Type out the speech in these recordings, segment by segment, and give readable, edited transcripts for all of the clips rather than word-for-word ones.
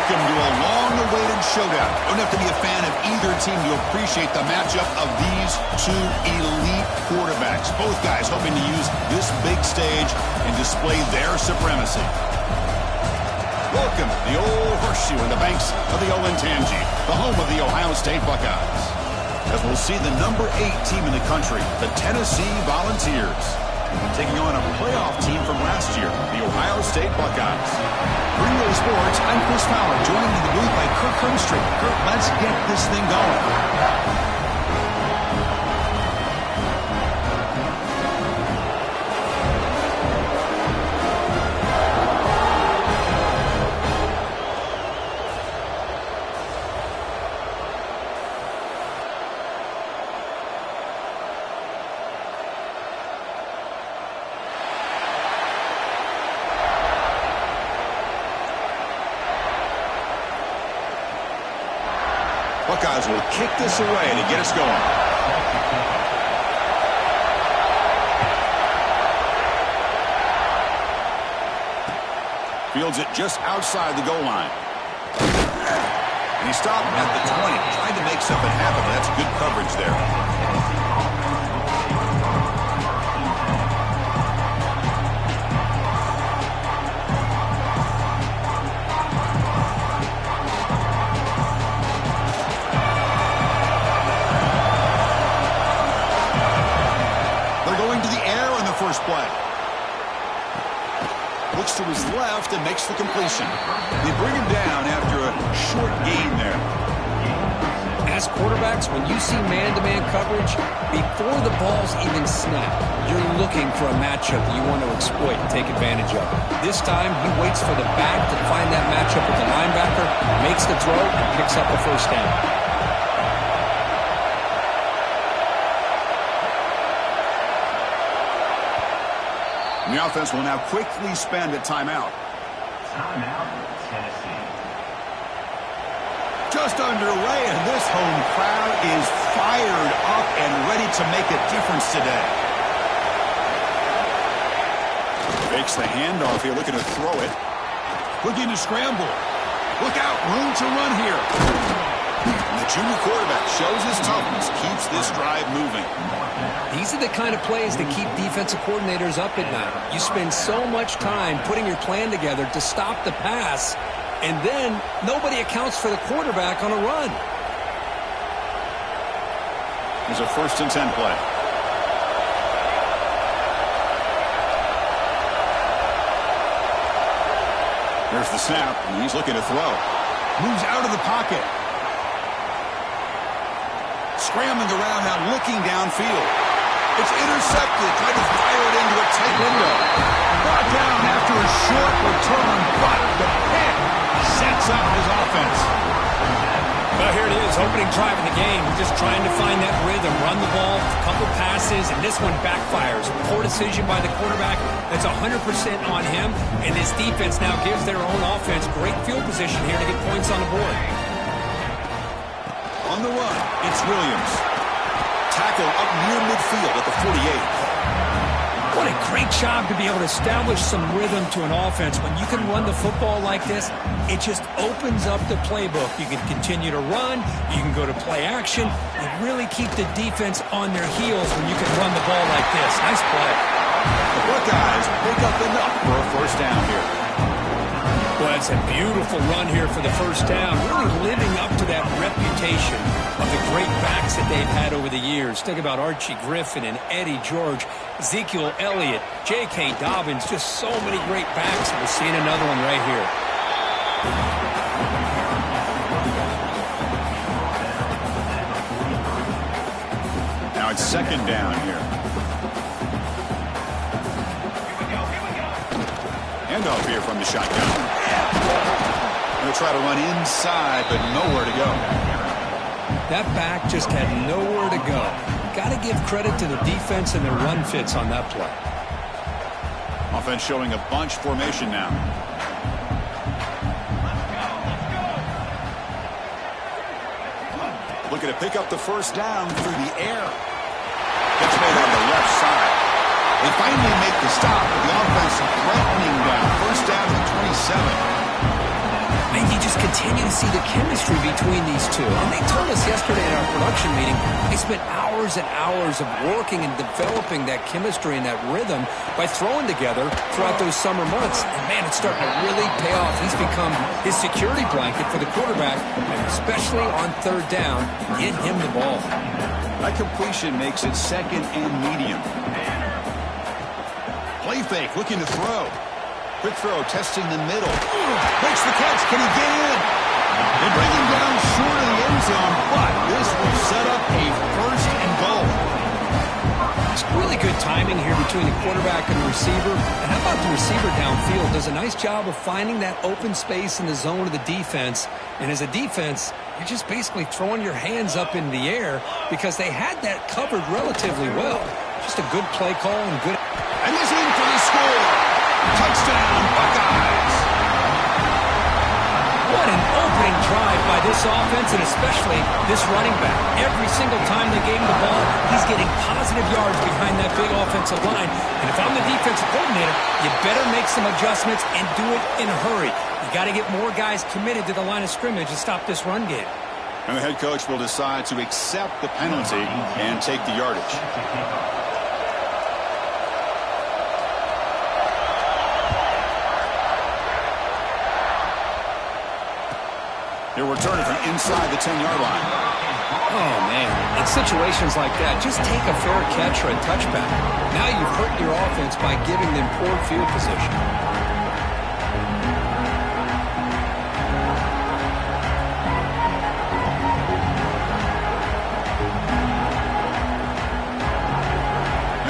Welcome to a long-awaited showdown. You don't have to be a fan of either team to appreciate the matchup of these two elite quarterbacks. Both guys hoping to use this big stage and display their supremacy. Welcome to the old horseshoe in the banks of the Olentangy, the home of the Ohio State Buckeyes. As we'll see the number 8 team in the country, the Tennessee Volunteers, taking on a playoff team from last year, the Ohio State Buckeyes. Greenway Sports, I'm Chris Fowler, joined in the booth by Kirk Hermstreet. Kirk, let's get this thing going. Buckeyes will kick this away to get us going. Fields it just outside the goal line. And he stopped at the 20, trying to make something happen. That's good coverage there. First play. Looks to his left and makes the completion. They bring him down after a short gain there. As quarterbacks, when you see man-to-man coverage, before the ball's even snapped, you're looking for a matchup that you want to exploit and take advantage of. This time, he waits for the back to find that matchup with the linebacker, makes the throw, and picks up a first down. The offense will now quickly spend a timeout. Timeout, Tennessee. Just underway, and this home crowd is fired up and ready to make a difference today. Fakes the handoff here, looking to throw it. Looking to scramble. Look out, room to run here. And the junior quarterback shows his toughness, keeps this drive moving. These are the kind of plays that keep defensive coordinators up at night. You spend so much time putting your plan together to stop the pass, and then nobody accounts for the quarterback on a run. There's a 1st and 10 play. There's the snap, and he's looking to throw. Moves out of the pocket. Scrambling around now, looking downfield. It's intercepted, trying to fire it into a tight window. Brought down after a short return, but the pick sets up his offense. Well, here it is, opening drive in the game. Just trying to find that rhythm, run the ball, a couple passes, and this one backfires. Poor decision by the quarterback. That's 100% on him, and this defense now gives their own offense great field position here to get points on the board. On the run, it's Williams. Tackle up near midfield at the 48. What a great job to be able to establish some rhythm to an offense. When you can run the football like this, it just opens up the playbook. You can continue to run. You can go to play action. You really keep the defense on their heels when you can run the ball like this. Nice play. The Buckeyes pick up enough for a first down here. Well, it's a beautiful run here for the first down. Really living up to that reputation of the great backs that they've had over the years. Think about Archie Griffin and Eddie George, Ezekiel Elliott, J.K. Dobbins, just so many great backs. We're seeing another one right here. Now it's 2nd down here. Handoff here from the shotgun. They'll try to run inside, but nowhere to go. That back just had nowhere to go. Got to give credit to the defense and their run fits on that play. Offense showing a bunch formation now. Looking to pick up the first down through the air. Gets made on the left side. They finally make the stop, but the offense threatening down. First down to the 27. And you just continue to see the chemistry between these two. And they told us yesterday in our production meeting, they spent hours and hours of working and developing that chemistry and that rhythm by throwing together throughout those summer months. And, man, it's starting to really pay off. He's become his security blanket for the quarterback, and especially on third down, get him the ball. That completion makes it second and medium. Play fake, looking to throw. Quick throw, testing the middle. Makes the catch. Can he get in? They bring him down short of the end zone, but this will set up a first and goal. It's really good timing here between the quarterback and the receiver. And how about the receiver downfield? Does a nice job of finding that open space in the zone of the defense. And as a defense, you're just basically throwing your hands up in the air because they had that covered relatively well. Just a good play call and good. And he's in for the score. Touchdown, Buckeyes. What an opening drive by this offense, and especially this running back. Every single time they gave him the ball, he's getting positive yards behind that big offensive line. And if I'm the defensive coordinator, you better make some adjustments and do it in a hurry. You got to get more guys committed to the line of scrimmage to stop this run game. And the head coach will decide to accept the penalty and take the yardage. They're returning from inside the 10-yard line. Oh, man. In situations like that, just take a fair catch or a touchback. Now you've hurt your offense by giving them poor field position.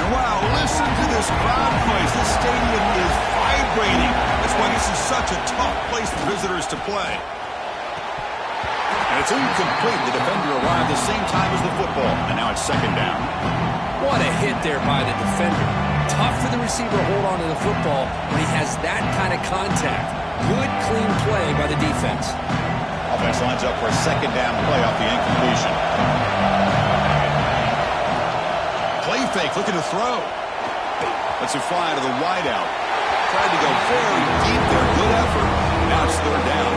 And wow, listen to this crowd noise. This stadium is vibrating. That's why this is such a tough place for visitors to play. And it's incomplete. The defender arrived the same time as the football, and now it's second down. What a hit there by the defender. Tough for the receiver to hold on to the football when he has that kind of contact. Good, clean play by the defense. Offense lines up for a second down play off the incompletion. Play fake, looking to throw. Lets it fly to the wideout. Tried to go very deep there. Good effort. Now it's third down.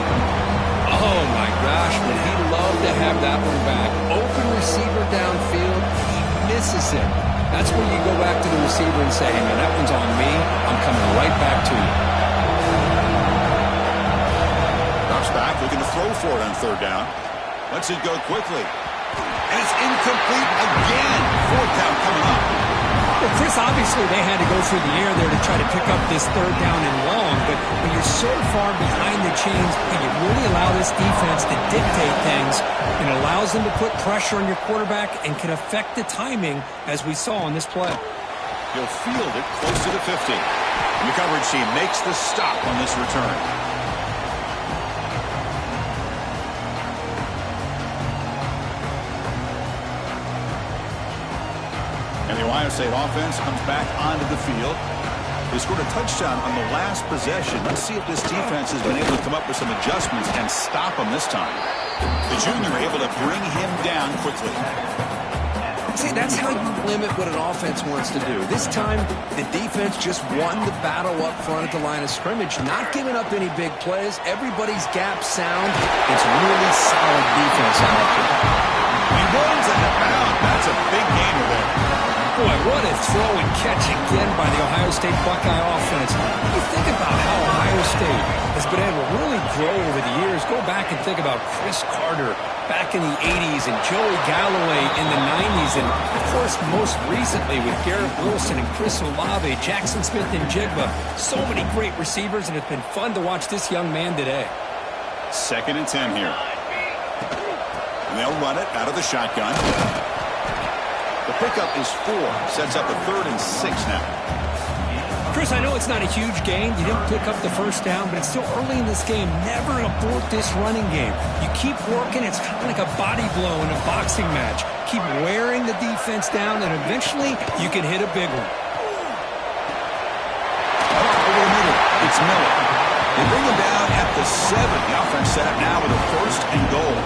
Oh, my gosh, would he love to have that one back. Open receiver downfield, he misses it. That's where you go back to the receiver and say, hey, man, that one's on me. I'm coming right back to you. Drops back, looking to throw for it on third down. Lets it go quickly. And it's incomplete again. Fourth down coming up. Well, Chris, obviously they had to go through the air there to try to pick up this third down and long, but when you're so far behind the chains, and you really allow this defense to dictate things, it allows them to put pressure on your quarterback and can affect the timing, as we saw on this play. He'll field it close to the 50. And the coverage team makes the stop on this return. And the Ohio State offense comes back onto the field. They scored a touchdown on the last possession. Let's see if this defense has been able to come up with some adjustments and stop him this time. The junior able to bring him down quickly. See, that's how you limit what an offense wants to do. This time, the defense just won the battle up front at the line of scrimmage, not giving up any big plays. Everybody's gap sound. It's really solid defense out there. He runs out of bounds. That's a big gainer there. Boy, what a throw and catch again by the Ohio State Buckeye offense. You think about how Ohio State has been able to really grow over the years. Go back and think about Chris Carter back in the 80s and Joey Galloway in the 90s. And, of course, most recently with Garrett Wilson and Chris Olave, Jackson Smith and Jigba. So many great receivers, and it's been fun to watch this young man today. Second and 10 here. And they'll run it out of the shotgun. The pickup is 4. Sets up a 3rd and 6 now. Chris, I know it's not a huge gain. You didn't pick up the first down, but it's still early in this game. Never abort this running game. You keep working. It's kind of like a body blow in a boxing match. Keep wearing the defense down, and eventually you can hit a big one. Over the middle, it's Miller. They bring him down at the 7. The offense set up now with a 1st and goal.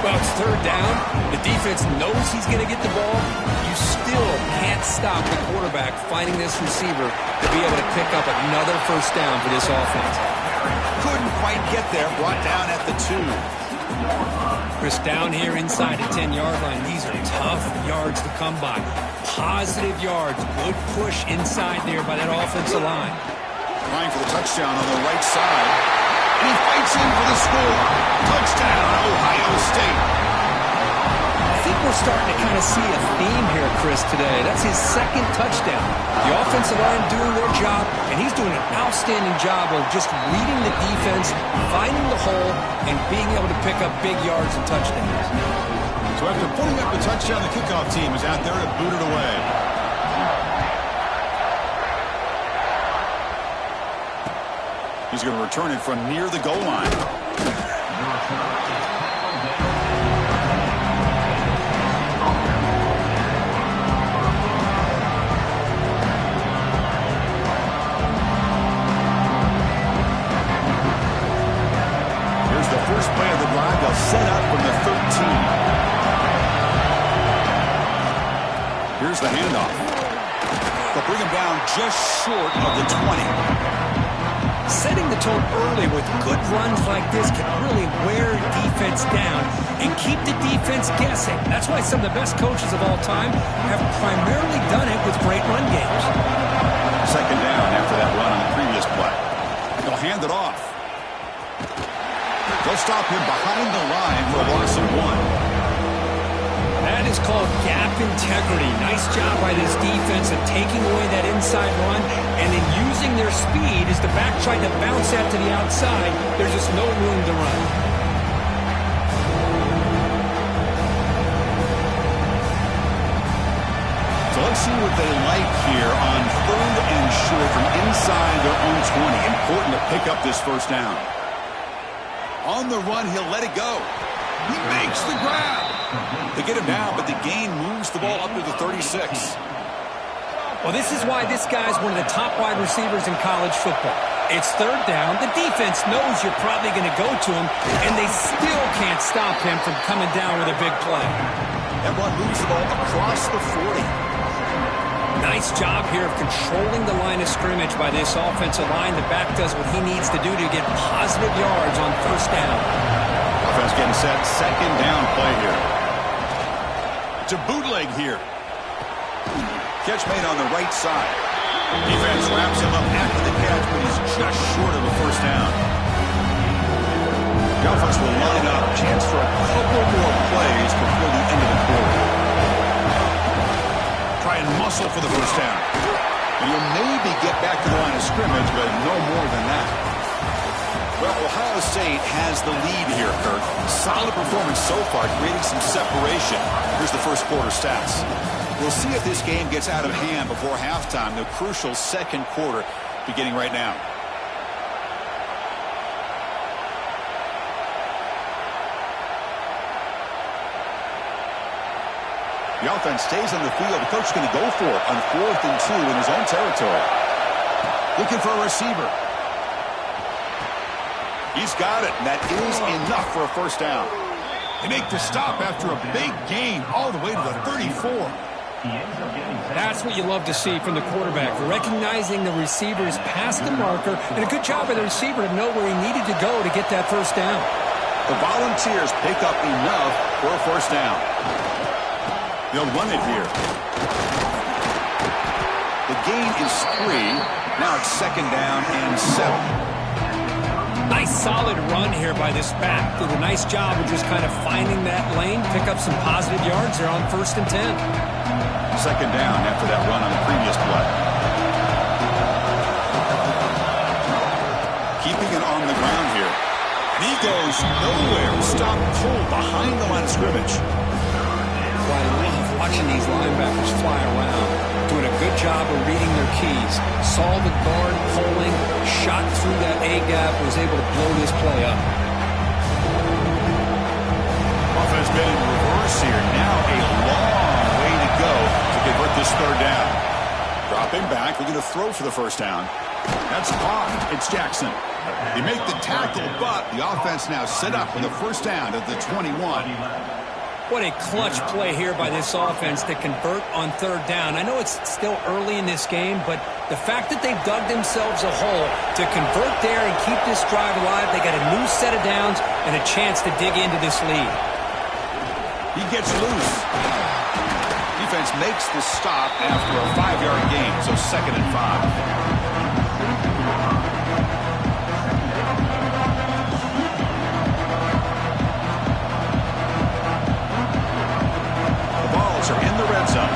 Well, it's third down. The defense knows he's going to get the ball. You still can't stop the quarterback finding this receiver to be able to pick up another first down for this offense. couldn't quite get there. Brought down at the 2. Chris, down here inside the 10-yard line, these are tough yards to come by. Positive yards, good push inside there by that offensive line. Trying for the touchdown on the right side. And he fights in for the score. Touchdown, Ohio State. I think we're starting to kind of see a theme here, Chris, today. That's his second touchdown. The offensive line doing their job, and he's doing an outstanding job of just reading the defense, finding the hole, and being able to pick up big yards and touchdowns. So after putting up the touchdown, the kickoff team is out there to boot it away. He's going to return it from near the goal line. Here's the first play of the drive. They'll set up from the 13. Here's the handoff. They'll bring him down just short of the 20. Setting the tone early with good runs like this can really wear defense down and keep the defense guessing. That's why some of the best coaches of all time have primarily done it with great run games. Second down after that run on the previous play. They'll hand it off. They'll stop him behind the line for a loss of 1. That is called gap integrity. Nice job by this defense of taking away that inside run and then using their speed as the back tried to bounce that to the outside. There's just no room to run. So let's see what they like here on 3rd and short from inside their own 20. Important to pick up this first down. On the run, he'll let it go. He makes the grab. They get him down, but the gain moves the ball up to the 36. Well, this is why this guy's one of the top wide receivers in college football. It's 3rd down. The defense knows you're probably going to go to him, and they still can't stop him from coming down with a big play. That run moves the ball across the 40. Nice job here of controlling the line of scrimmage by this offensive line. The back does what he needs to do to get positive yards on 1st down. Offense getting set. 2nd down play here. To bootleg here. Catch made on the right side. Defense wraps him up after the catch, but he's just short of a 1st down. The offense will line up. Chance for a couple more plays before the end of the quarter. Try and muscle for the 1st down. And you'll maybe get back to the line of scrimmage, but no more than that. Well, Ohio State has the lead here, Kirk. Solid performance so far, creating some separation. Here's the first quarter stats. We'll see if this game gets out of hand before halftime, the crucial 2nd quarter beginning right now. The offense stays on the field. The coach is going to go for it on 4th and 2 in his own territory. Looking for a receiver. He's got it, and that is enough for a 1st down. They make the stop after a big gain all the way to the 34. That's what you love to see from the quarterback, recognizing the receivers past the marker, and a good job by the receiver to know where he needed to go to get that 1st down. The Volunteers pick up enough for a 1st down. They'll run it here. The gain is 3. Now it's 2nd down and 7. Nice solid run here by this back. Did a nice job of just kind of finding that lane, pick up some positive yards there on 1st and 10. 2nd down after that run on the previous play. Keeping it on the ground here. And he goes nowhere. Stop pull behind the line of scrimmage. Well, I love watching these linebackers fly around, doing a good job of reading their keys. Saw the guard pulling, shot through that A-gap, was able to blow this play up. Offense been in reverse here. Now a long way to go to convert this 3rd down. Dropping back, looking to throw for the 1st down. That's caught. It's Jackson. They make the tackle, but the offense now set up with a 1st down at the 21. What a clutch play here by this offense to convert on third down. I know it's still early in this game, but the fact that they've dug themselves a hole to convert there and keep this drive alive, they got a new set of downs and a chance to dig into this lead. He gets loose. Defense makes the stop after a 5-yard gain, so 2nd and 5. Are in the red zone.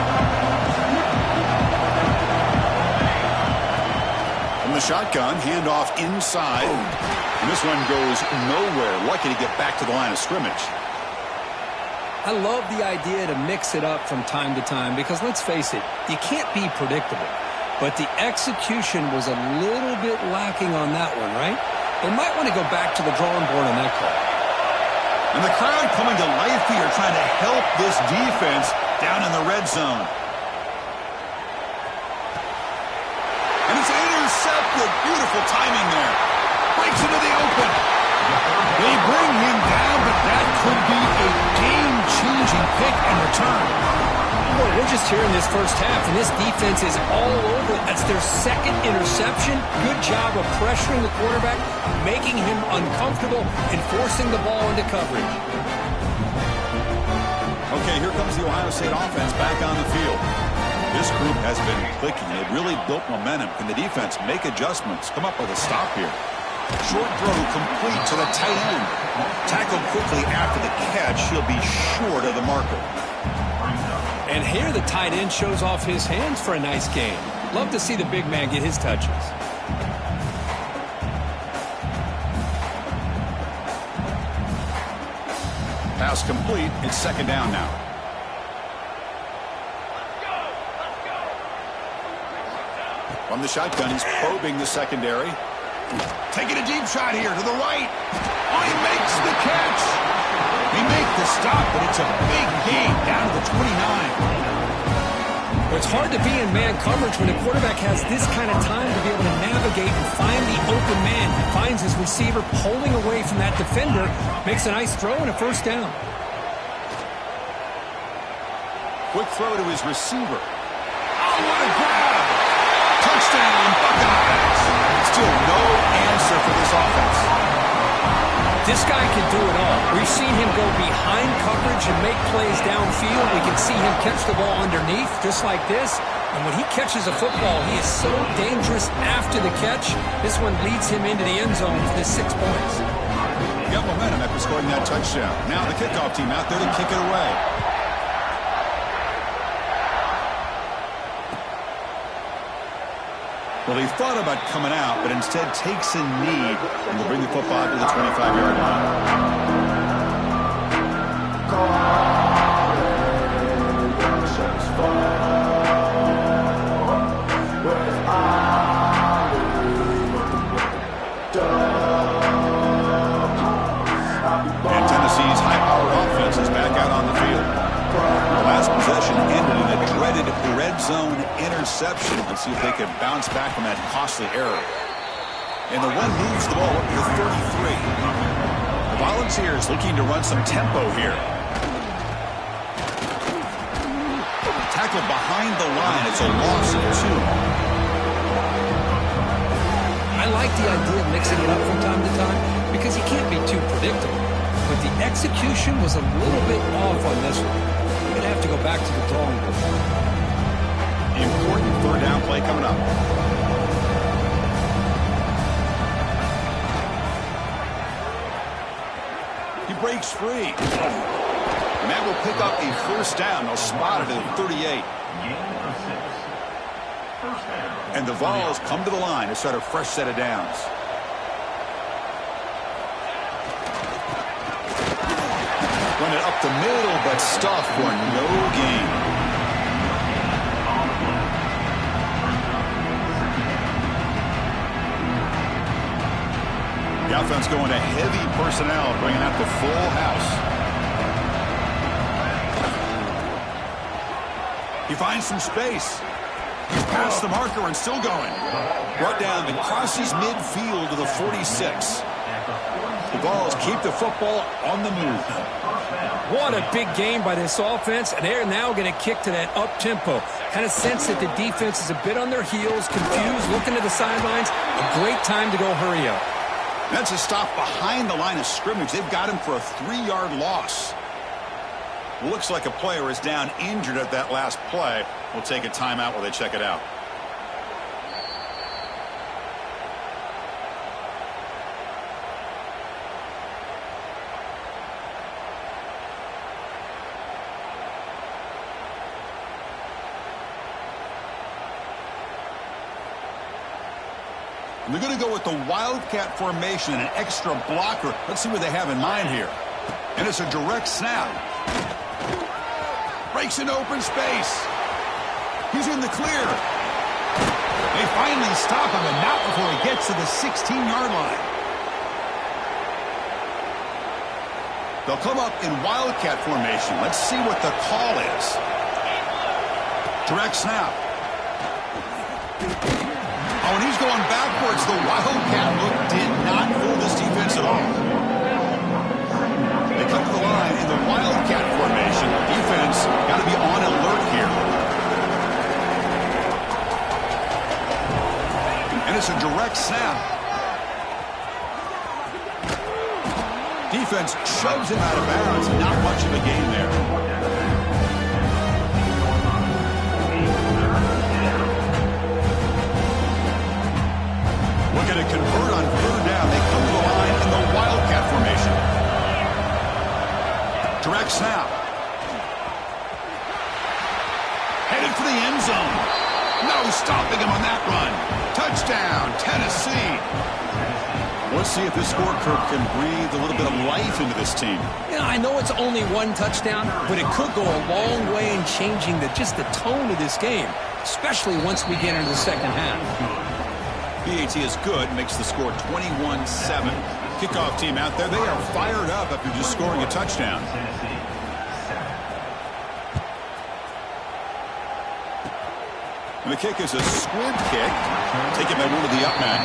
From the shotgun, handoff inside. And this one goes nowhere. Lucky to get back to the line of scrimmage. I love the idea to mix it up from time to time because, let's face it, you can't be predictable. But the execution was a little bit lacking on that one, right? They might want to go back to the drawing board on that call. And the crowd coming to life here, trying to help this defense down in the red zone. And it's intercepted. Beautiful timing there. Breaks into the open. They bring him down, but that could be a game-changing pick and return. Boy, we're just here in this first half, and this defense is all over. That's their 2nd interception. Good job of pressuring the quarterback, making him uncomfortable, and forcing the ball into coverage. Okay, here comes the Ohio State offense back on the field. This group has been clicking. They've really built momentum. Can the defense make adjustments? Come up with a stop here. Short throw complete to the tight end. Tackled quickly after the catch. He'll be short of the marker. And here the tight end shows off his hands for a nice gain. Love to see the big man get his touches. Pass complete. It's 2nd down now. From the shotgun, he's probing the secondary. Taking a deep shot here to the right. Oh, he makes the catch. They make the stop, but it's a big gain down to the 29. Well, it's hard to be in man coverage when the quarterback has this kind of time to be able to navigate and find the open man. Finds his receiver pulling away from that defender. Makes a nice throw and a 1st down. Quick throw to his receiver. Oh, what a grab! Touchdown, Buckeyes! Still no answer for this offense. This guy can do it all. We've seen him go behind coverage and make plays downfield. We can see him catch the ball underneath, just like this. And when he catches a football, he is so dangerous after the catch. This one leads him into the end zone for the 6 points. He got momentum after scoring that touchdown. Now the kickoff team out there to kick it away. Well, he thought about coming out, but instead takes a knee and will bring the football to the 25-yard line. And Tennessee's high-powered offense is back out on the field. The last possession ended in a dreaded red zone interception. Let's see if they can bounce back from that costly error. And the one moves the ball up to the 33. The Volunteers looking to run some tempo here. Tackled behind the line. It's a loss of 2. I like the idea of mixing it up from time to time because you can't be too predictable. But the execution was a little bit off on this one. We're going to have to go back to the drawing board. Important 3rd down play coming up. He breaks free. And that will pick up a 1st down. They'll spot it at 38. And the Vols come to the line to start a fresh set of downs. Run it up the middle, but stuffed for no gain. The offense going to heavy personnel, bringing out the full house. He finds some space. He's past the marker and still going. Brought down and crosses midfield to the 46. The Vols keep the football on the move. What a big game by this offense, and they're now going to kick to that up-tempo. Kind of sense that the defense is a bit on their heels, confused, looking to the sidelines. A great time to go hurry up. That's a stop behind the line of scrimmage. They've got him for a 3-yard loss. Looks like a player is down injured at that last play. We'll take a timeout while they check it out. They're going to go with the Wildcat formation and an extra blocker. Let's see what they have in mind here. And it's a direct snap. Breaks into open space. He's in the clear. They finally stop him, and not before he gets to the 16-yard line. They'll come up in Wildcat formation. Let's see what the call is. Direct snap. Oh, and he's going backwards. The Wildcat look did not fool this defense at all. They come to the line in the Wildcat formation. Defense got to be on alert here. And it's a direct snap. Defense shoves him out of bounds. Not much of a gain there. Looking to convert on 3rd down. They come to the line in the Wildcat formation. Direct snap. Headed for the end zone. No stopping him on that run. Touchdown, Tennessee. Let's see if this score can breathe a little bit of life into this team. Yeah, I know it's only one touchdown, but it could go a long way in changing just the tone of this game, especially once we get into the second half. BAT is good, makes the score 21-7. Kickoff team out there, they are fired up after just scoring a touchdown. And the kick is a squib kick, taken by one of the up men.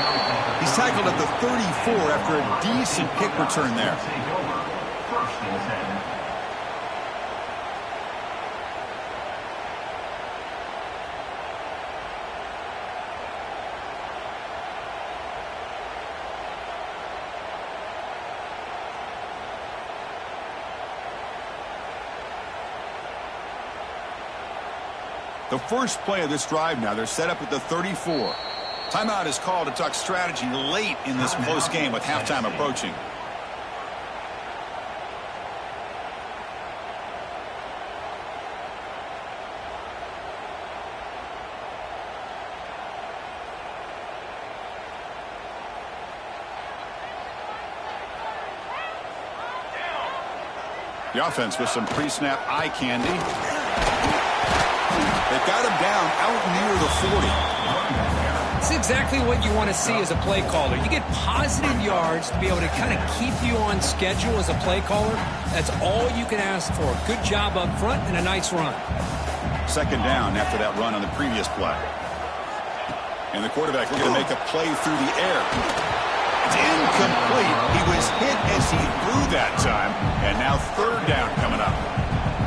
He's tackled at the 34 after a decent kick return there. The first play of this drive now, they're set up at the 34. Timeout is called to talk strategy late in this close game with halftime approaching. The offense with some pre-snap eye candy. They've got him down out near the 40. It's exactly what you want to see as a play caller. You get positive yards to be able to kind of keep you on schedule as a play caller. That's all you can ask for. Good job up front and a nice run. 2nd down after that run on the previous play. And the quarterback looking to make a play through the air. It's incomplete. He was hit as he threw that time. And now 3rd down coming up.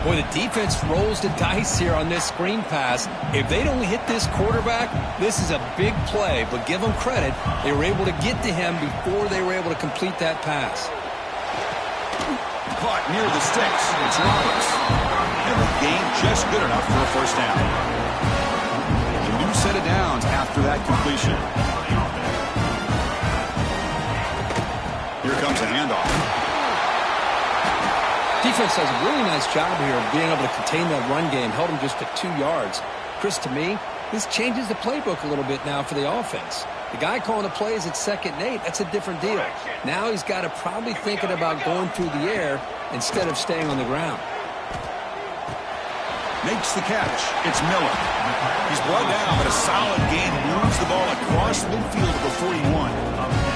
Boy, the defense rolls the dice here on this screen pass. If they don't hit this quarterback, this is a big play. But give them credit. They were able to get to him before they were able to complete that pass. Caught near the sticks. It's Roberts. And the gain just good enough for a 1st down. A new set of downs after that completion. Here comes a handoff. Defense does a really nice job here of being able to contain that run game, held him just at 2 yards. Chris, to me, this changes the playbook a little bit now for the offense. The guy calling the plays at 2nd and 8, that's a different deal. Now he's got to probably thinking about going through the air instead of staying on the ground. Makes the catch. It's Miller. He's brought down, but a solid gain moves the ball across midfield to the 41.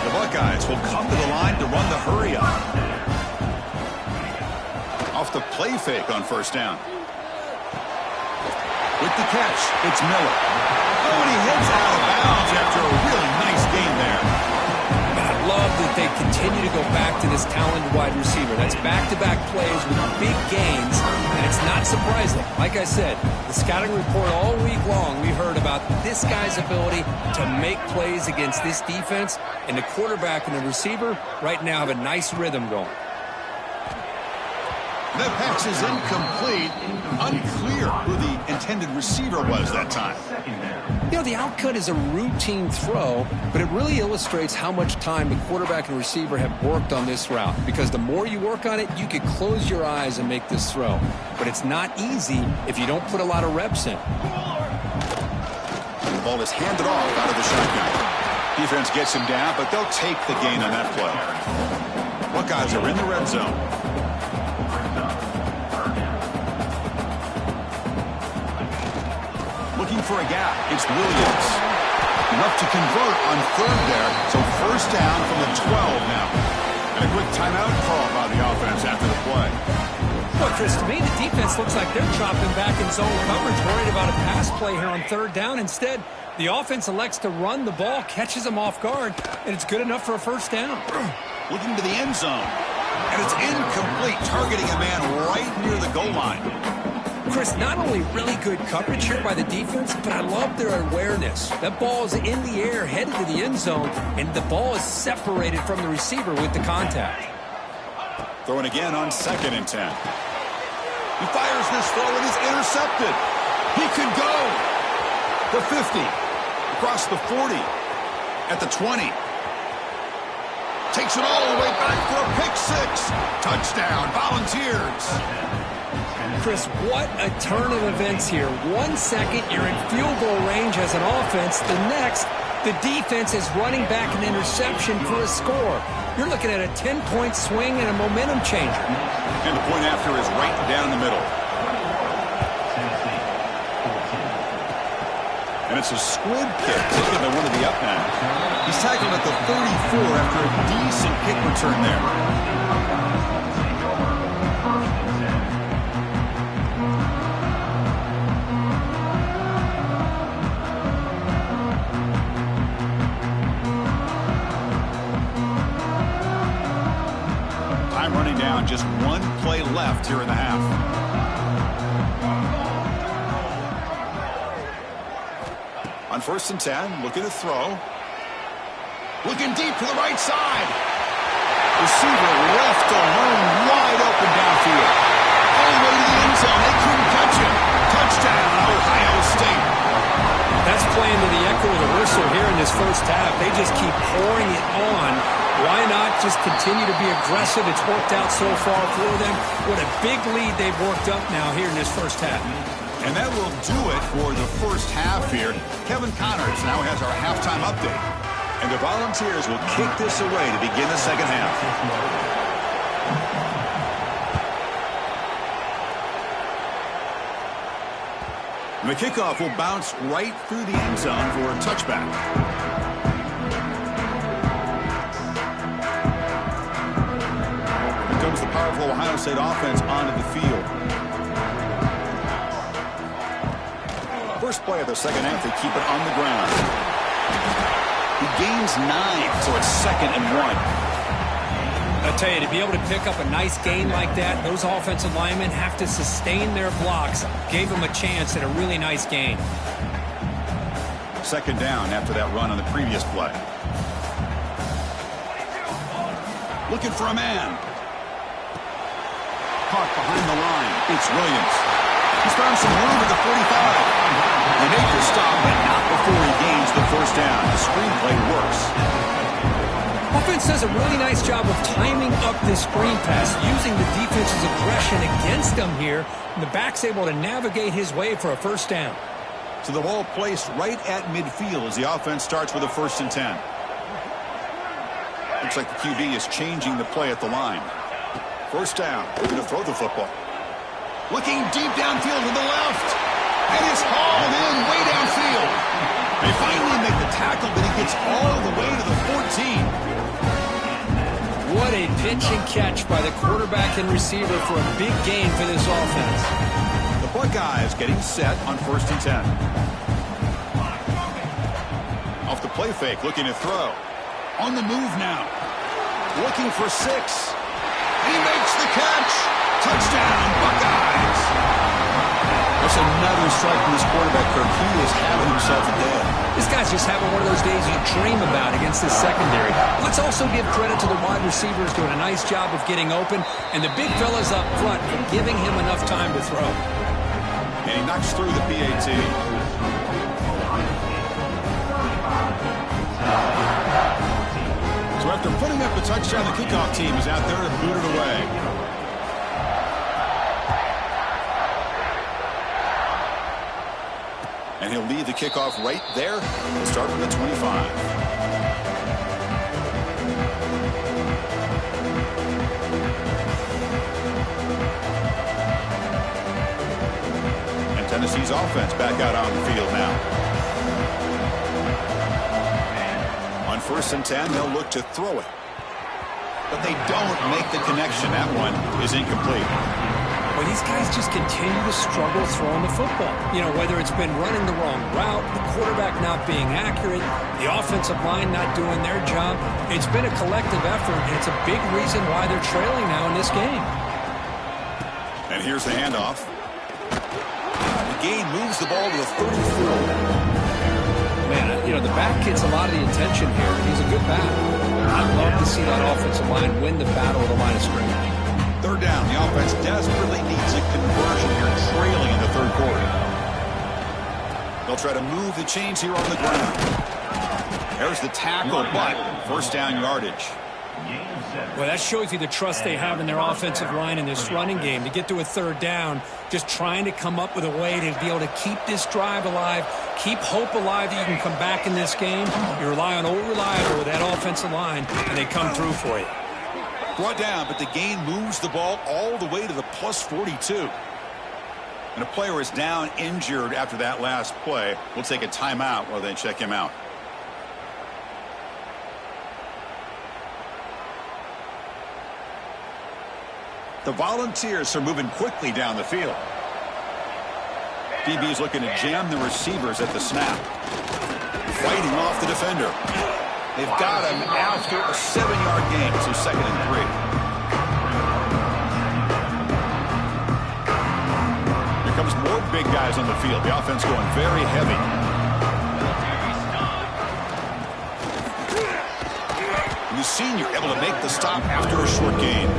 The Buckeyes will come to the line to run the hurry up. Off the play fake on 1st down. With the catch, it's Miller. Oh, and he heads out of bounds after a really nice game there. I love the that they continue to go back to this talented wide receiver. That's back-to-back plays with big gains, and it's not surprising. Like I said, the scouting report all week long, we heard about this guy's ability to make plays against this defense, and the quarterback and the receiver right now have a nice rhythm going. That pass is incomplete. Unclear who the intended receiver was that time. You know, the outcut is a routine throw, but it really illustrates how much time the quarterback and receiver have worked on this route. Because the more you work on it, you could close your eyes and make this throw. But it's not easy if you don't put a lot of reps in. The ball is handed off out of the shotgun. Defense gets him down, but they'll take the gain on that play. Buckeyes are in the red zone. Looking for a gap. It's Williams. Enough to convert on third there. So first down from the 12 now. And a quick timeout call by the offense after the play. Well, Chris, to me, the defense looks like they're dropping back in zone coverage, worried about a pass play here on third down. Instead, the offense elects to run the ball, catches them off guard, and it's good enough for a first down. Looking to the end zone. And it's incomplete, targeting a man right near the goal line. Chris, not only really good coverage here by the defense, but I love their awareness. That ball is in the air, headed to the end zone, and the ball is separated from the receiver with the contact. Throwing again on 2nd and 10. He fires this throw and is intercepted. He could go. The 50. Across the 40. At the 20. Takes it all the way back for a pick six. Touchdown, Volunteers. Chris, what a turn of events here. 1 second, you're in field goal range as an offense. The next, the defense is running back an interception for a score. You're looking at a 10-point swing and a momentum changer. And the point after is right down the middle. And it's a squib kick taken by one of the up men. He's tackled at the 34 after a decent kick return there. Running down, just one play left here in the half. On 1st and 10, looking to throw. Looking deep to the right side. Receiver left alone, wide open downfield. All the way to the end zone. They couldn't catch him. Touchdown, Ohio State. That's playing to the echo of the whistle here in this first half. They just keep pouring it on. Why not just continue to be aggressive? It's worked out so far for them. What a big lead they've worked up now here in this first half. And that will do it for the first half here. Kevin Connors now has our halftime update. And the Volunteers will kick this away to begin the second half. And the kickoff will bounce right through the end zone for a touchback. Here comes the powerful Ohio State offense onto the field. First play of the second half, they keep it on the ground. He gains 9, so it's 2nd and 1. I tell you, to be able to pick up a nice gain like that, those offensive linemen have to sustain their blocks. Gave them a chance at a really nice gain. 2nd down after that run on the previous play. Looking for a man. Caught behind the line. It's Williams. He's found some room at the 45. They make the stop, but not before he gains the first down. The screenplay works. Offense does a really nice job of timing up this screen pass, using the defense's aggression against them here, and the back's able to navigate his way for a first down. So the ball placed right at midfield as the offense starts with a 1st and 10. Looks like the QB is changing the play at the line. First down. They're going to throw the football. Looking deep downfield to the left. And it's hauled in way downfield. They finally make the tackle, but he gets all the way to the 14. What a pitch and catch by the quarterback and receiver for a big gain for this offense. The Buckeyes getting set on 1st and 10. Off the play fake, looking to throw. On the move now. looking for 6. He makes the catch. Touchdown, Buckeyes. That's another strike from this quarterback, Kirk. He is having himself a day. This guy's just having one of those days you dream about against this secondary. Let's also give credit to the wide receivers doing a nice job of getting open, and the big fellas up front for giving him enough time to throw. And he knocks through the PAT. So after putting up a touchdown, the kickoff team is out there to boot it away. And he'll lead the kickoff right there. He'll start from the 25. And Tennessee's offense back out on the field now. On 1st and 10, they'll look to throw it. But they don't make the connection. That one is incomplete. Well, these guys just continue to struggle throwing the football. You know, whether it's been running the wrong route, the quarterback not being accurate, the offensive line not doing their job. It's been a collective effort, and it's a big reason why they're trailing now in this game. And here's the handoff. The gain moves the ball to the 34. Man, you know, the back gets a lot of the attention here. He's a good back. I'd love to see that offensive line win the battle of the line of scrimmage. 3rd down. The offense desperately needs a conversion here, trailing in the 3rd quarter. They'll try to move the chains here on the ground. There's the tackle, but 1st down yardage. Well, that shows you the trust they have in their offensive line in this running game. To get to a 3rd down, just trying to come up with a way to be able to keep this drive alive, keep hope alive that you can come back in this game. You rely on old reliable with that offensive line, and they come through for you. Brought down, but the gain moves the ball all the way to the plus 42. And a player is down injured after that last play. We'll take a timeout while they check him out. The Volunteers are moving quickly down the field. DB is looking to jam the receivers at the snap. Fighting off the defender. They've got him after a 7-yard gain, so 2nd and 3. Here comes more big guys on the field. The offense going very heavy. And the senior able to make the stop after a short gain.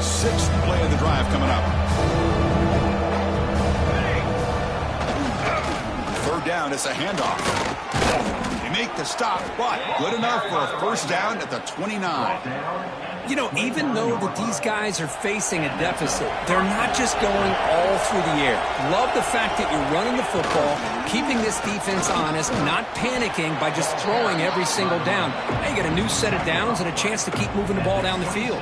Sixth play of the drive coming up. 3rd down, it's a handoff. They make the stop, but good enough for a 1st down at the 29. You know, even though that these guys are facing a deficit, they're not just going all through the air. Love the fact that you're running the football, keeping this defense honest, not panicking by just throwing every single down. Now you got a new set of downs and a chance to keep moving the ball down the field.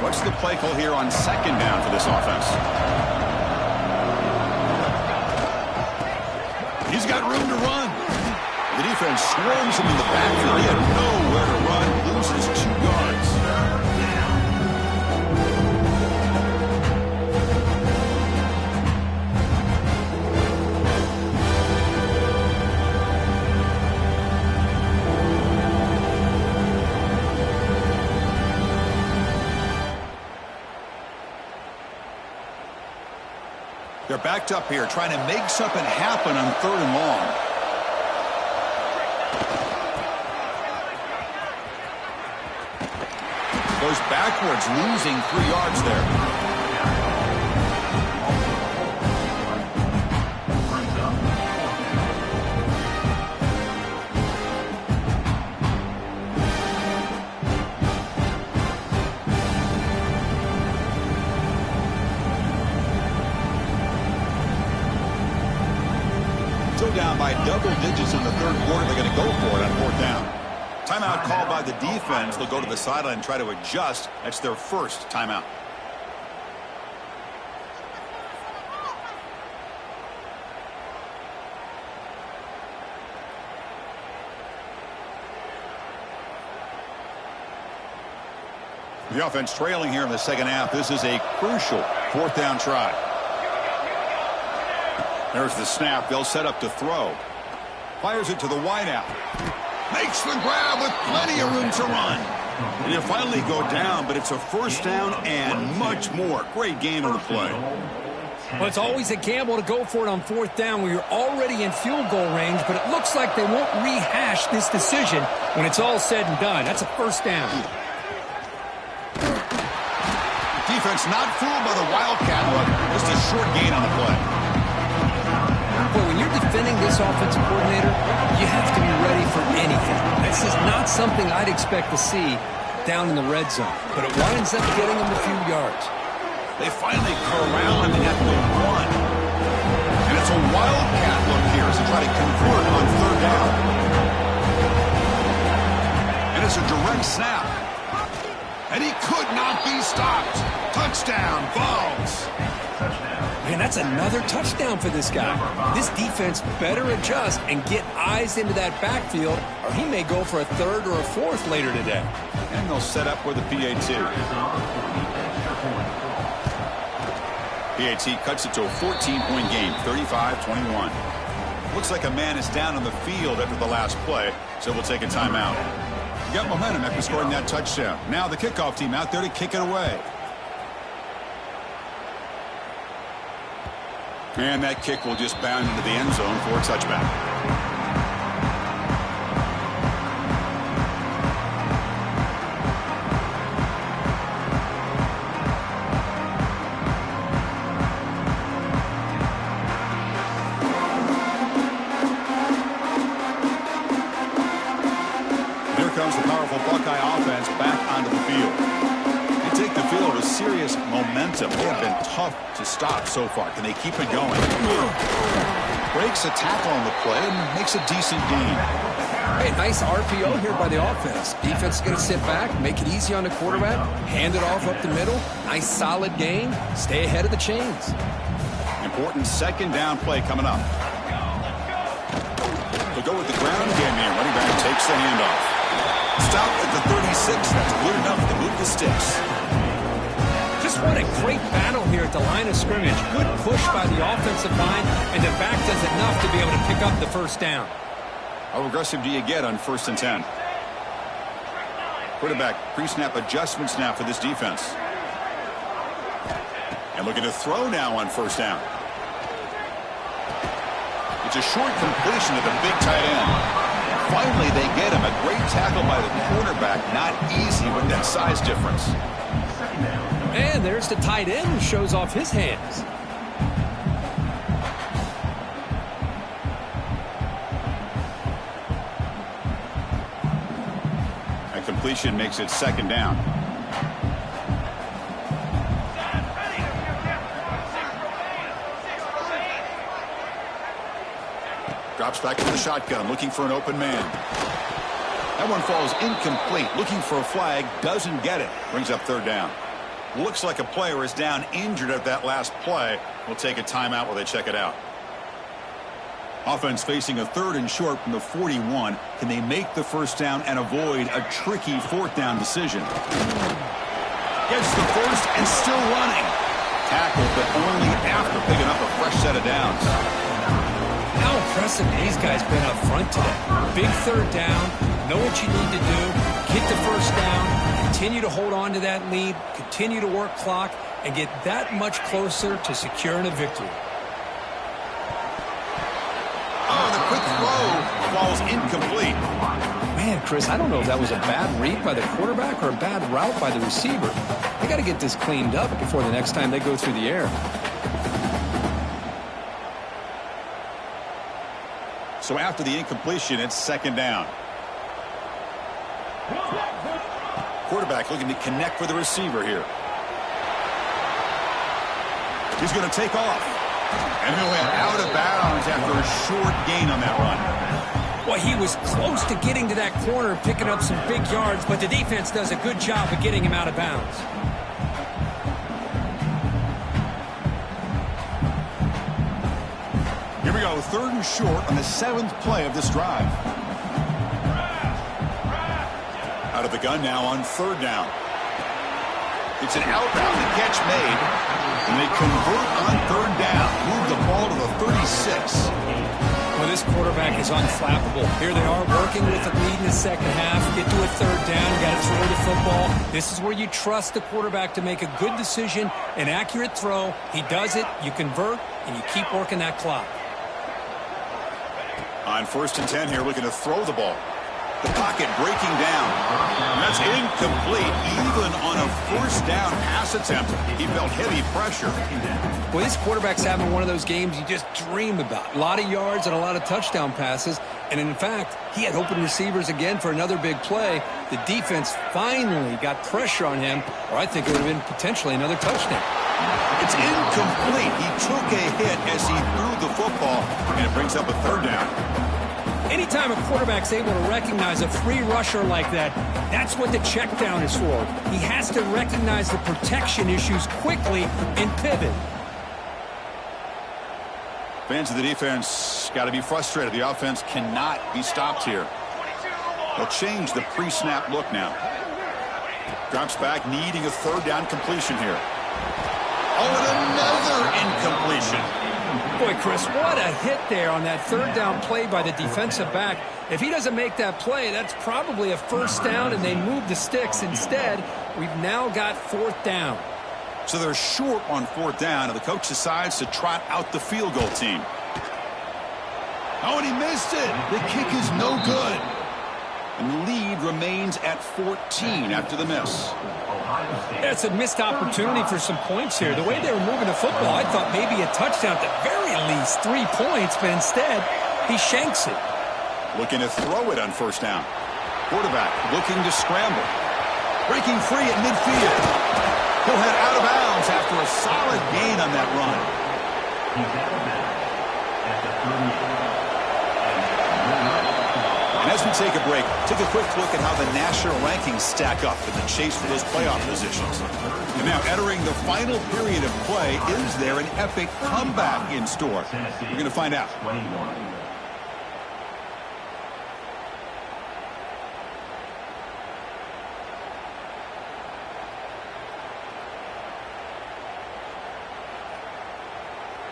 What's the play call here on 2nd down for this offense? He's got room to run. The defense swarms him in the backfield. He had nowhere to run. Loses 2 yards. They're backed up here, trying to make something happen on 3rd and long. Goes backwards, losing 3 yards there. Still down by double digits in the 3rd quarter. They're going to go for it on 4th down. Timeout called by the defense. They'll go to the sideline and try to adjust. That's their 1st timeout. The offense trailing here in the second half. This is a crucial fourth down try. There's the snap. They'll set up to throw. Fires it to the wideout. Makes the grab with plenty of room to run. And you finally go down, but it's a first down and much more. Great game on the play. Well, it's always a gamble to go for it on fourth down when you're already in field goal range, but it looks like they won't rehash this decision when it's all said and done. That's a first down. Defense not fooled by the Wildcat look. Just a short gain on the play. Boy, when you're defending this offensive coordinator, you have to be ready for anything. This is not something I'd expect to see down in the red zone, but it winds up getting them a few yards. They finally corral him and have to run. And it's a Wildcat look here as they try to convert on third down. And it's a direct snap. And he could not be stopped. Touchdown, Vols. Man, that's another touchdown for this guy. This defense better adjust and get eyes into that backfield, or he may go for a third or a fourth later today. And they'll set up with a PAT. PAT cuts it to a 14-point game, 35-21. Looks like a man is down on the field after the last play, so we'll take a timeout. You got momentum after scoring that touchdown. Now the kickoff team out there to kick it away. And that kick will just bound into the end zone for a touchback. Here comes the powerful Buckeye offense back onto the field. They take the field with serious momentum. They have been tough to stop so far. Can they keep it going? Breaks a tackle on the play and makes a decent gain. Hey, nice RPO here by the offense. Defense is going to sit back, make it easy on the quarterback, hand it off up the middle. Nice solid gain. Stay ahead of the chains. Important second down play coming up. They'll go with the ground game here. Running back takes the handoff. Stop at the 36. That's good enough to move the sticks. Just what a great battle here at the line of scrimmage. Good push by the offensive line, and the back does enough to be able to pick up the first down. How aggressive do you get on 1st and 10? Quarterback pre-snap adjustments now for this defense. And looking to throw now on 1st down. It's a short completion to the big tight end. Finally, they get him. A great tackle by the quarterback. Not easy with that size difference. And there's the tight end who shows off his hands. That completion makes it 2nd down. Drops back to the shotgun, looking for an open man. That one falls incomplete. Looking for a flag, doesn't get it. Brings up 3rd down. Looks like a player is down injured at that last play. We'll take a timeout while they check it out. Offense facing a 3rd and short from the 41. Can they make the 1st down and avoid a tricky 4th down decision? Gets the 1st and still running. Tackled, but only after picking up a fresh set of downs. How impressive these guys been up front today. Big 3rd down. Know what you need to do. Get the 1st down. Continue to hold on to that lead. Continue to work clock. And get that much closer to securing a victory. Oh, the quick throw falls incomplete. Man, Chris, I don't know if that was a bad read by the quarterback or a bad route by the receiver. They got to get this cleaned up before the next time they go through the air. So after the incompletion, it's 2nd down. Quarterback looking to connect with the receiver here. He's going to take off. And he'll head out of bounds after a short gain on that run. Well, he was close to getting to that corner and picking up some big yards, but the defense does a good job of getting him out of bounds. Here we go, 3rd and short on the 7th play of this drive. Out of the gun now on 3rd down. It's an out route. The catch made. And they convert on third down. Move the ball to the 36. Well, this quarterback is unflappable. Here they are working with the lead in the second half. Get to a third down. You got to throw the football. This is where you trust the quarterback to make a good decision, an accurate throw. He does it. You convert, and you keep working that clock. On 1st and 10 here, looking to throw the ball. The pocket breaking down. And that's incomplete, even on a 1st down pass attempt. He felt heavy pressure. Well, this quarterback's having one of those games you just dream about. A lot of yards and a lot of touchdown passes. And in fact, he had open receivers again for another big play. The defense finally got pressure on him, or I think it would have been potentially another touchdown. It's incomplete. He took a hit as he threw the football, and it brings up a 3rd down. Anytime a quarterback's able to recognize a free rusher like that, that's what the check down is for. He has to recognize the protection issues quickly and pivot. Fans of the defense got to be frustrated. The offense cannot be stopped here. They'll change the pre-snap look now. Drops back, needing a 3rd down completion here. Oh, and another incompletion. Boy, Chris, what a hit there on that 3rd down play by the defensive back. If he doesn't make that play, that's probably a 1st down, and they move the sticks. Instead, we've now got 4th down. So they're short on 4th down, and the coach decides to trot out the field goal team. Oh, and he missed it. The kick is no good. And the lead remains at 14 after the miss. It's a missed opportunity for some points here. The way they were moving the football, I thought maybe a touchdown at the very least, 3 points, but instead, he shanks it. Looking to throw it on 1st down. Quarterback looking to scramble. Breaking free at midfield. He'll head out of bounds after a solid gain on that run. He's out of bounds at the 38. And as we take a break, take a quick look at how the national rankings stack up in the chase for those playoff positions. And now entering the final period of play, is there an epic comeback in store? We're going to find out. 21.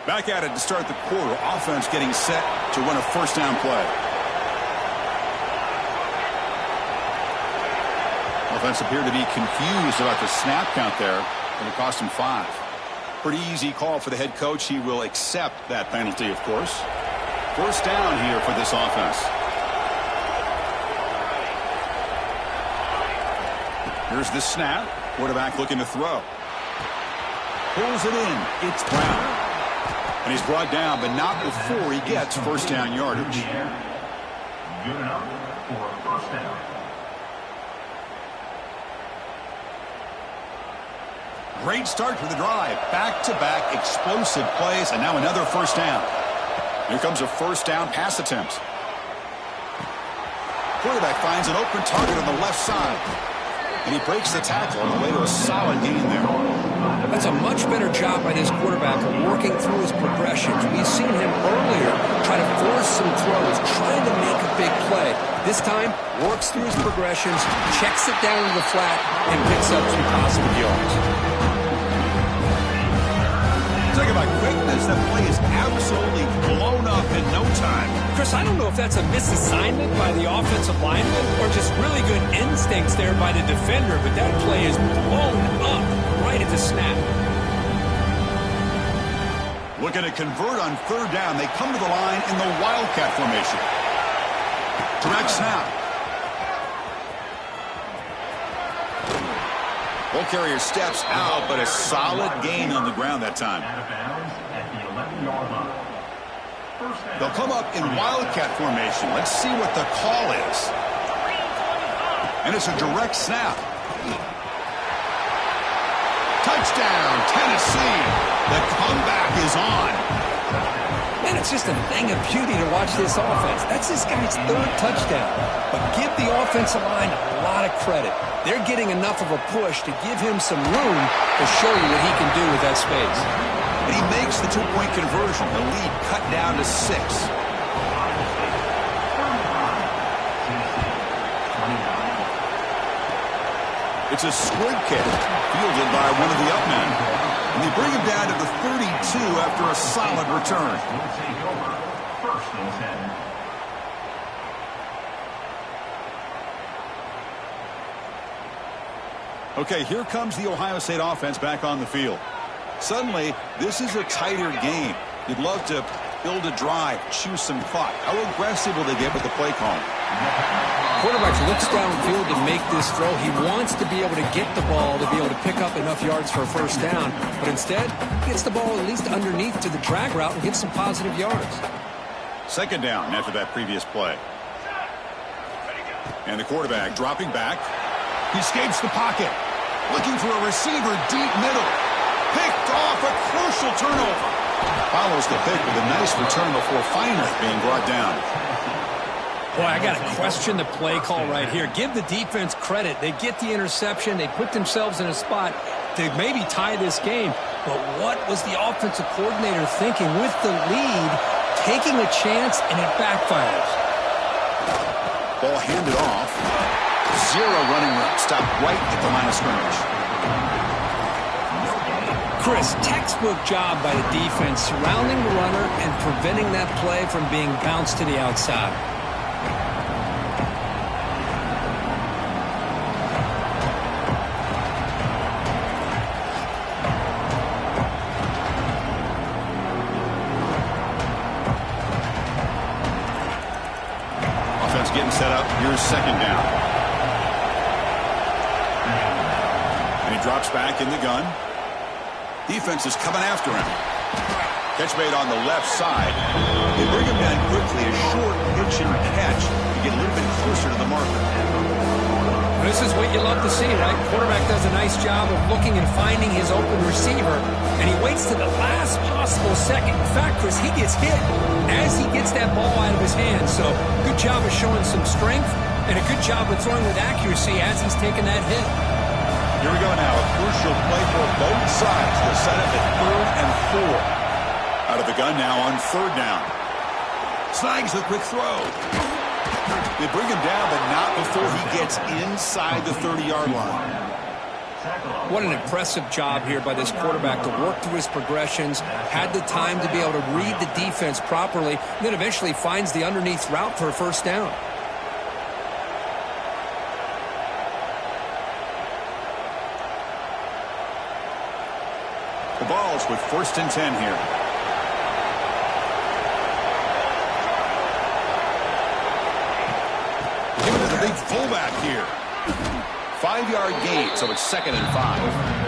Back at it to start the quarter. Offense getting set to run a 1st down play. Offense appeared to be confused about the snap count there, and it cost him 5. Pretty easy call for the head coach. He will accept that penalty, of course. 1st down here for this offense. Here's the snap. Quarterback looking to throw. Pulls it in. It's Brown. And he's brought down, but not before he gets 1st down yardage. Good enough for a 1st down. Great start for the drive. Back-to-back explosive plays, and now another 1st down. Here comes a 1st down pass attempt. Quarterback finds an open target on the left side. And he breaks the tackle on the way to a solid gain there. That's a much better job by this quarterback of working through his progressions. We've seen him earlier try to force some throws, trying to make a big play. This time, works through his progressions, checks it down to the flat, and picks up some positive yards. Talk about quickness. That play is absolutely blown up in no time. Chris, I don't know if that's a misassignment by the offensive lineman or just really good instincts there by the defender, but that play is blown up right at the snap. Looking to convert on 3rd down. They come to the line in the Wildcat formation. Direct snap. Ball carrier steps out, but a solid gain on the ground that time. Out of bounds at the 11-yard line. They'll come up in Wildcat formation. Let's see what the call is. And it's a direct snap. Touchdown, Tennessee. The comeback is on. Man, it's just a thing of beauty to watch this offense. That's this guy's 3rd touchdown. But give the offensive line a lot of credit. They're getting enough of a push to give him some room to show you what he can do with that space. And he makes the 2-point conversion. The lead cut down to 6. It's a squib kick fielded by one of the up men. And they bring him down to the 32 after a solid return. Will take over 1st and 10. Okay, here comes the Ohio State offense back on the field. Suddenly, this is a tighter game. You'd love to build a drive, choose some clock. How aggressive will they get with the play call? Quarterback looks downfield to make this throw. He wants to be able to get the ball to be able to pick up enough yards for a first down. But instead, he gets the ball at least underneath to the drag route and gets some positive yards. Second down after that previous play. And the quarterback dropping back. He escapes the pocket. Looking for a receiver deep middle. Picked off, a crucial turnover. Follows the pick with a nice return before finally being brought down. Boy, I got to question the play call right here. Give the defense credit. They get the interception. They put themselves in a spot to maybe tie this game. But what was the offensive coordinator thinking with the lead, taking a chance, and it backfires? Ball handed off. Zero running room. Stopped right at the line of scrimmage. Chris, textbook job by the defense surrounding the runner and preventing that play from being bounced to the outside. Offense getting set up. Here's second down. And he drops back in the gun. Defense is coming after him. Catch made on the left side. They bring him down quickly. A short pitch and catch to get a little bit closer to the marker. This is what you love to see, right? Quarterback does a nice job of looking and finding his open receiver, and he waits to the last possible second. In fact, Chris, he gets hit as he gets that ball out of his hands. So good job of showing some strength and a good job of throwing with accuracy as he's taking that hit. Here we go now. A crucial play for both sides. They'll set up at 3rd and 4. Out of the gun now on 3rd down. Snags the quick throw. They bring him down, but not before he gets inside the 30-yard line. What an impressive job here by this quarterback to work through his progressions, had the time to be able to read the defense properly, and then eventually finds the underneath route for a first down. The ball's with 1st and 10 here. Give it to the big fullback here. 5-yard gain, so it's 2nd and 5.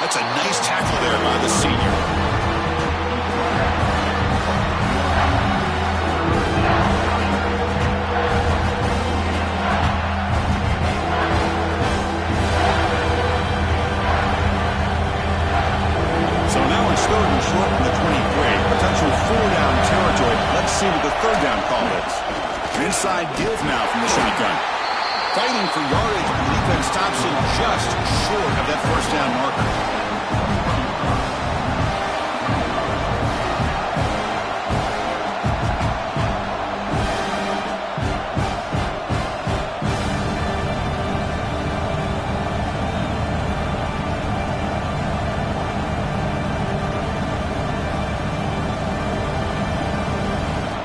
That's a nice tackle there by the senior. So now it's 3rd and short from the 23. Potential 4-down territory. Let's see what the 3rd down call is. An inside give now from the shotgun. Fighting for yardage, the defense stops him just short of that first down marker.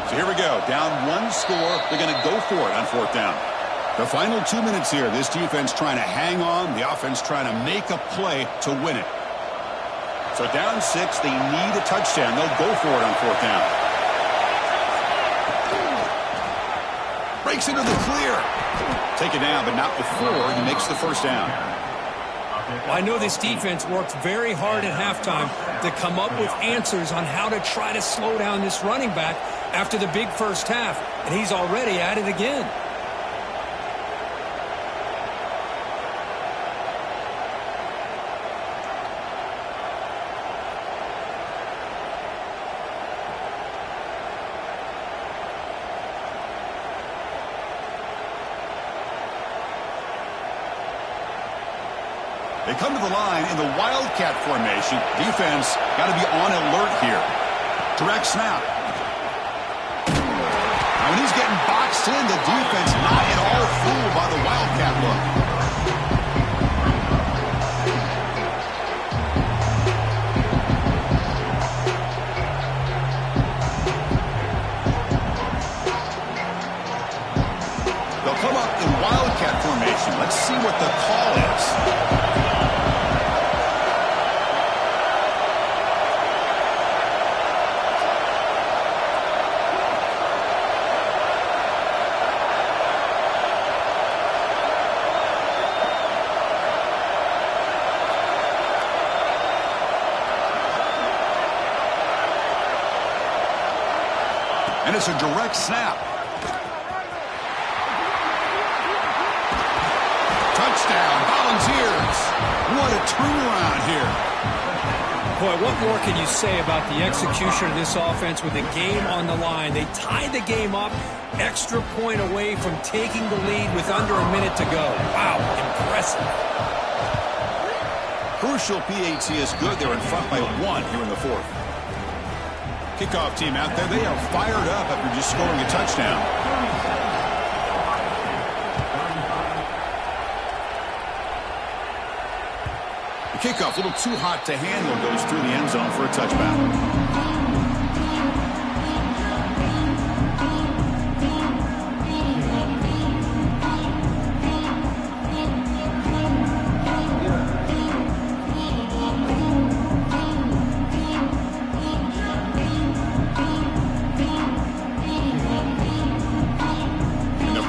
So here we go. Down 1 score. They're going to go for it on 4th down. The final 2 minutes here. This defense trying to hang on. The offense trying to make a play to win it. So down 6. They need a touchdown. They'll go for it on 4th down. Breaks into the clear. Take it down, but not before he makes the first down. Well, I know this defense worked very hard at halftime to come up with answers on how to try to slow down this running back after the big first half. And he's already at it again. They come to the line in the Wildcat formation. Defense got to be on alert here. Direct snap. Now when he's getting boxed in, the defense not at all fooled by the Wildcat look. They'll come up in Wildcat formation. Let's see what the call is. And it's a direct snap. Touchdown, Volunteers. What a turnaround here. Boy, what more can you say about the execution of this offense with the game on the line? They tied the game up, extra point away from taking the lead with under a minute to go. Wow, impressive. Crucial PAT is good. They're in front by 1 here in the fourth. Kickoff team out there, they are fired up after just scoring a touchdown. The kickoff, a little too hot to handle, goes through the end zone for a touchback.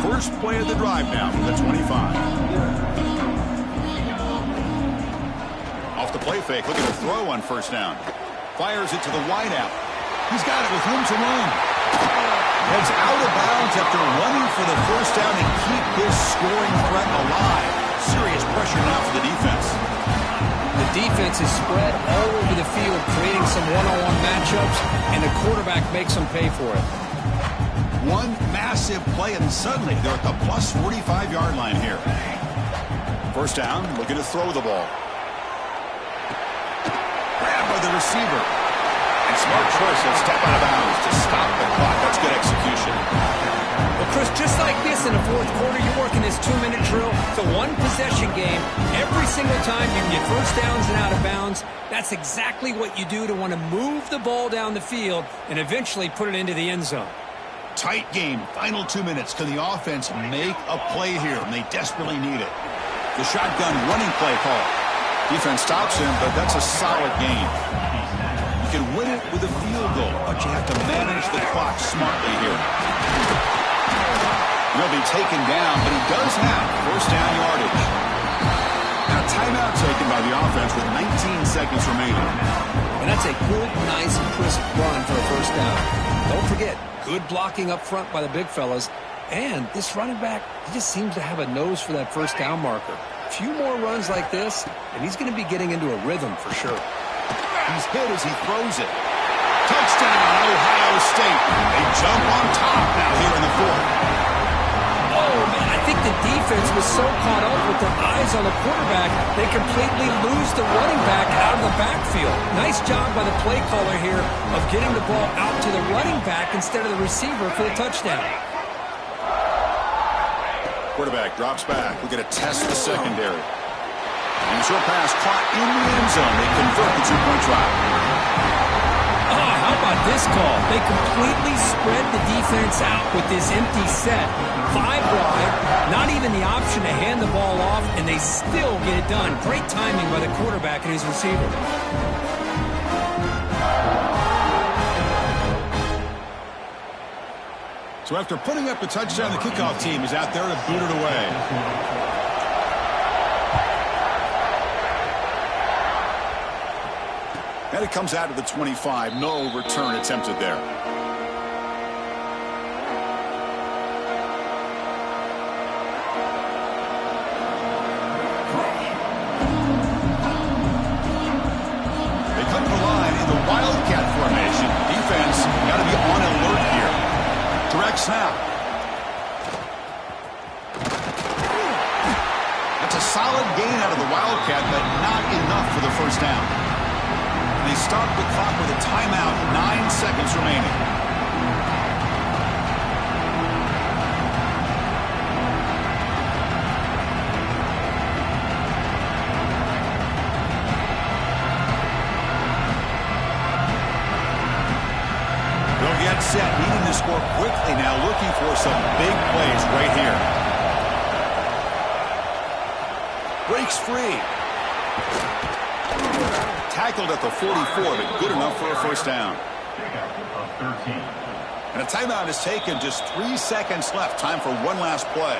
First play of the drive now from the 25. Off the play fake, looking to throw on first down. Fires it to the wideout. He's got it with room to run. Heads out of bounds after running for the first down and keep his scoring threat alive. Serious pressure now for the defense. The defense is spread all over the field, creating some one-on-one matchups, and the quarterback makes them pay for it. One massive play, and suddenly they're at the plus 45-yard line here. First down, looking to throw the ball. Grabbed by the receiver. And smart choice, he'll step out of bounds to stop the clock. That's good execution. Well, Chris, just like this in the fourth quarter, you're working this 2-minute drill. It's a one-possession game. Every single time you can get first downs and out of bounds. That's exactly what you do to want to move the ball down the field and eventually put it into the end zone. Tight game, final 2 minutes. Can the offense make a play here? And they desperately need it. The shotgun running play call. Defense stops him, but that's a solid game. You can win it with a field goal, but you have to manage the clock smartly here. He'll be taken down, but he does have first down yardage. Now timeout taken by the offense with 19 seconds remaining. And that's a good, nice, crisp run for a first down. Don't forget, good blocking up front by the big fellas. And this running back, he just seems to have a nose for that first down marker. A few more runs like this, and he's going to be getting into a rhythm for sure. He's hit as he throws it. Touchdown, Ohio State. They jump on top now here in the fourth. Oh, man, I think the defense was so caught up with their eyes on the quarterback, they completely lose the running back out of the backfield. Nice job by the play caller here of getting the ball out to the running back instead of the receiver for the touchdown. Quarterback drops back. We're going to test the secondary. And a short pass caught in the end zone. They convert the two-point try. Oh, how about this call? They completely spread the defense out with this empty set. 5 wide, not even the option to hand the ball off, and they still get it done. Great timing by the quarterback and his receiver. So after putting up a touchdown, the kickoff team is out there to boot it away. And it comes out of the 25. No return attempted there. They come to the line in the Wildcat formation. Defense got to be on alert here. Direct snap. That's a solid gain out of the Wildcat, but not enough for the first down. They start the clock with a timeout, 9 seconds remaining. They'll get set, needing to score quickly now, looking for some big plays right here. Breaks free. Tackled at the 44, but good enough for a first down. And a timeout is taken. Just 3 seconds left. Time for one last play.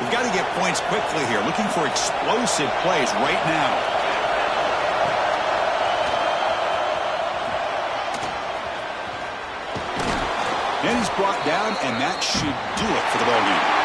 We've got to get points quickly here. Looking for explosive plays right now. And he's brought down, and that should do it for the ball game.